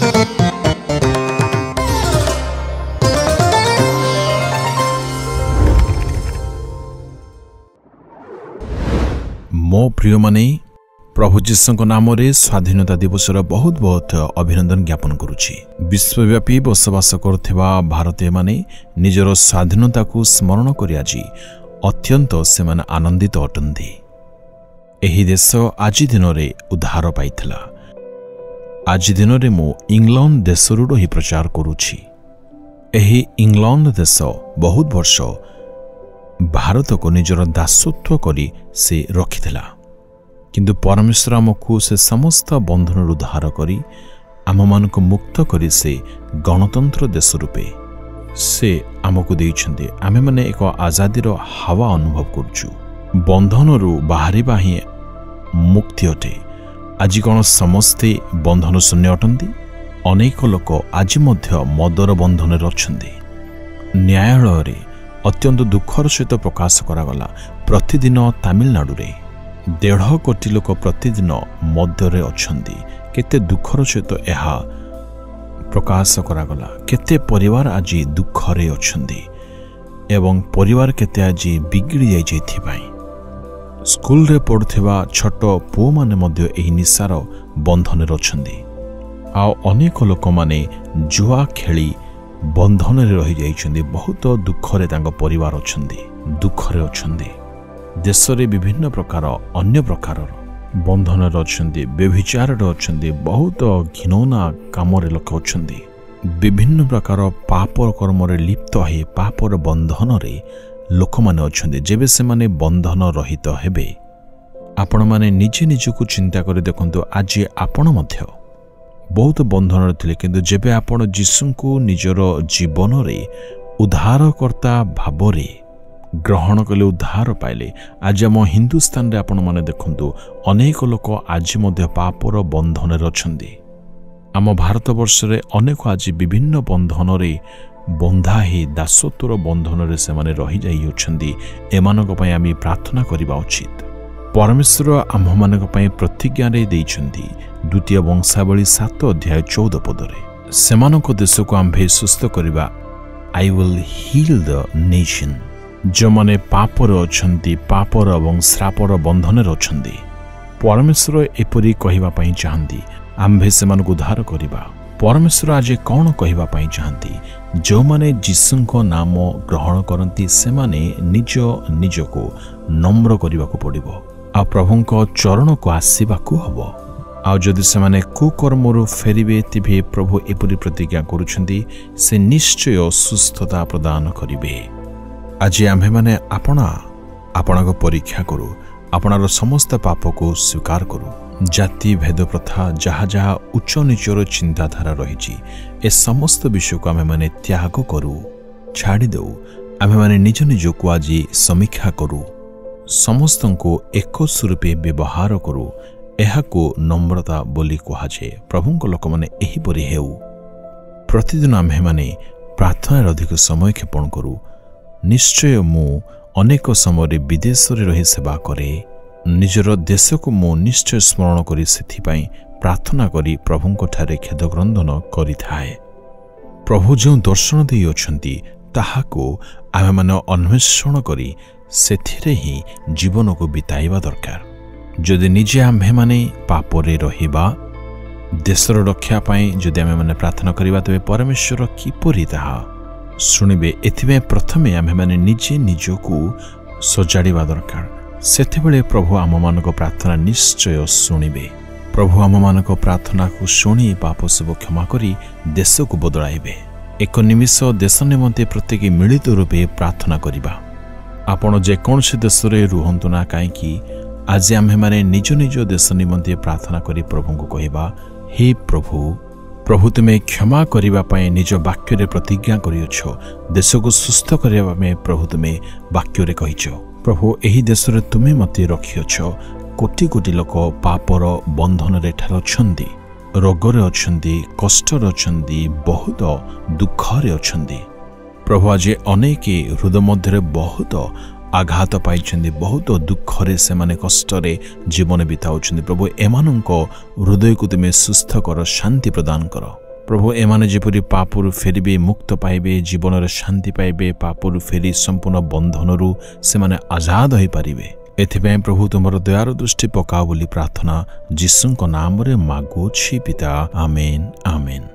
मो प्रिय माने प्रभु जीशु नाम स्वाधीनता दिवस बहुत बहुत अभिनंदन ज्ञापन करुछि। विश्वव्यापी बसवास करुवा भारतीय माने निजर स्वाधीनता को स्मरण करि आज अत्यंत से आनंदित अटंती। एही देश आज दिन रे उद्धार पाइथिला। आज दिन रे मो इंग्लैंड देशरू रही प्रचार करुछि। एही इंग्लैंड देश बहुत वर्ष भारत को निजर दासत्व करी से रखिथिला, किंतु परमेश्वर आमको से समस्त बंधन उद्धार करी आम मान को मुक्त करी से गणतंत्र देश रूपे से आमको देइछन्ते। आमे माने एक आजादीर हावा अनुभव करछु। बंधन रु बाहरिबा ही मुक्ति अटे। आज कौन समस्ते बंधन शून्य अटंती? अनेक लोक आज मध्य मदर बंधन अछन्ते। न्यायालय रे अत्यंत दुखर सहित प्रकाश करागला। प्रतिदिन तमिलनाडु रे 1.5 कोटी लोक प्रतिदिन मदरे अछन्ती। केते दुखर सहित एहा प्रकाश करागला। केते परिवार आज दुखरे अछन्ती एवं परिवार केते आज बिगड़ी जाय जेथिबाई स्कूल रे पढ़ुथिबा छोट पुओ माने मध्य एही निसार बंधन अछन्ती। आ अनेक लोक माने जुआ खेली बंधन रे रही जाइछन्ती। बहुत दुखरे तांको परिवार अछन्ती, दुखरे अछन्ती। देश रे विभिन्न प्रकार अन्य प्रकार बंधन अछन्ती, व्यभिचार अछन्ती, बहुत घिनौना काम रे लोक अछन्ती। विभिन्न प्रकार पाप कर्म रे लिप्त हे पापर बंधन रे लोक माने अछन्ती। जेबे से माने बंधन रहित हेबे आपण माने निजे निजको चिंता करे देखंतु। आज आपण मध्य बहुत बंधन थिले, किंतु जेबे आपण जीसु को निजर जीवन रे उद्धारकर्ता भाव रे ग्रहण कले उद्धार पाइले। आज आम हिंदुस्तान रे आपण माने देखंतु अनेक लोक आज मध्य पापर बंधन रे अछन्ती। आम भारत वर्ष रे अनेक आज विभिन्न बंधन रे बंधा ही दासत्वर बंधन रे से माने रही जाई अछन्ती। एमानक पय आमी प्रार्थना करिबा उचित। परमेश्वर आम मानक पय प्रतिज्ञा रे दैछन्ती। द्वितीय वंशावली 7 अध्याय 14 पदरे सेमानक देश को आम्भे सुस्थ करिबा। I will heal the nation. जो माने पापर अछन्ती, पापर एवं श्रापर बंधन रे अछन्ती, परमेश्वर एपरि कहिबा पय चाहन्ती आम्भे सेमानक उद्धार करिबा। परमेश्वर आज कौन कहिबा पय चाहन्ती? जो माने जीसुको नाम ग्रहण करन्ती से माने निज निजको नम्र करिबाको पड़िबो आ प्रभुको चरण को आसीबाको हबो। आ जदि से माने कुकर्मरु फेरिबे तिभे प्रभु एपरि प्रतिज्ञा करुछन्ती से निश्चय सुस्थता प्रदान करिबे। आज आम्भे माने आपणको परीक्षा करू, आपणार समस्त पाप को स्वीकार करू। जाति भेद प्रथा जहा जहा उच्च नीचर चिंताधारा रही ए समस्त विषय को आमे माने त्याग करू, छाड़ी दऊ। आमे माने निज निज को आज समीक्षा करू, समस्त को एक स्वरूपे व्यवहार करू। एहाको नम्रता बोली कहुए। प्रभुଙ୍କ लोक माने एही परि हेउ। प्रतिदिन आम्भे माने प्रार्थना अधिक समय क्षेपण करू। निश्चय मु अनेक समय विदेश रे रही सेवा करे। निजर देश को मु निश्चय स्मरण करी सेथिपाई प्रार्थना करी प्रभुଙ୍କ ठारे खेदक्रंदन करिथाए। प्रभु जो दर्शन देई अछंती ताहाको आमे माने अन्वेषण करी सेथिरे ही जीवन को बिताइबा दरकार। जदि निजे आम्भे माने पापरे रहिबा देशर रक्षा पाई जदि आमे माने प्रार्थना करिबा तबे परमेश्वर किपरि ताहा सुनिबे। एथिबे प्रथमे आम्भे माने निजे निजको सजाड़िबा दरकार। सेतेबेले प्रभु आम मानक प्रार्थना निश्चय सुनिबे। प्रभु आम मानक प्रार्थना को शुणी पाप सब क्षमा करी देश को बदलाइबे। एक निमिष देश निमंते प्रत्येक मिलित रूपे प्रार्थना करिबा। आपण जेकोसी देश रे रुहंतु ना काईकि आज आम्भे माने निज निज देश निमंते प्रार्थना करी प्रभु को कहिबा, हे प्रभु प्रभु तुमे क्षमा करिबा पय निज वाक्य रे प्रतिज्ञा करियछो। देश को सुस्थ करिबा में प्रभु तुमे वाक्य रे कहिछो। प्रभु एही देश रे तुमे मते रखियछो। कोटि कोटि लोक पापर बंधन रे ठार अछंती, रोग रे अछंती, कष्ट रे अछंती, बहुत दुख रे अछंती। प्रभु आज अनेक हृदय मध्य बहुत आघात पाई, बहुत दुखरे से माने कष्टरे जीवन बिताउछन्ति। प्रभु एमानंको हृदय को तुमे सुस्थ कर, शांति प्रदान कर। प्रभु एमाने जेपरि पापरु फेरिबे मुक्त पाइबे जीवन शांति पाइबे पापरु फेरी संपूर्ण बंधनरु से माने आजाद होई पारिबे एथिपे प्रभु तुमर दयार दृष्टि पकाओ बोली प्रार्थना जीसुଙ୍କ नाम रे मागुछि पिता आमेन आमेन।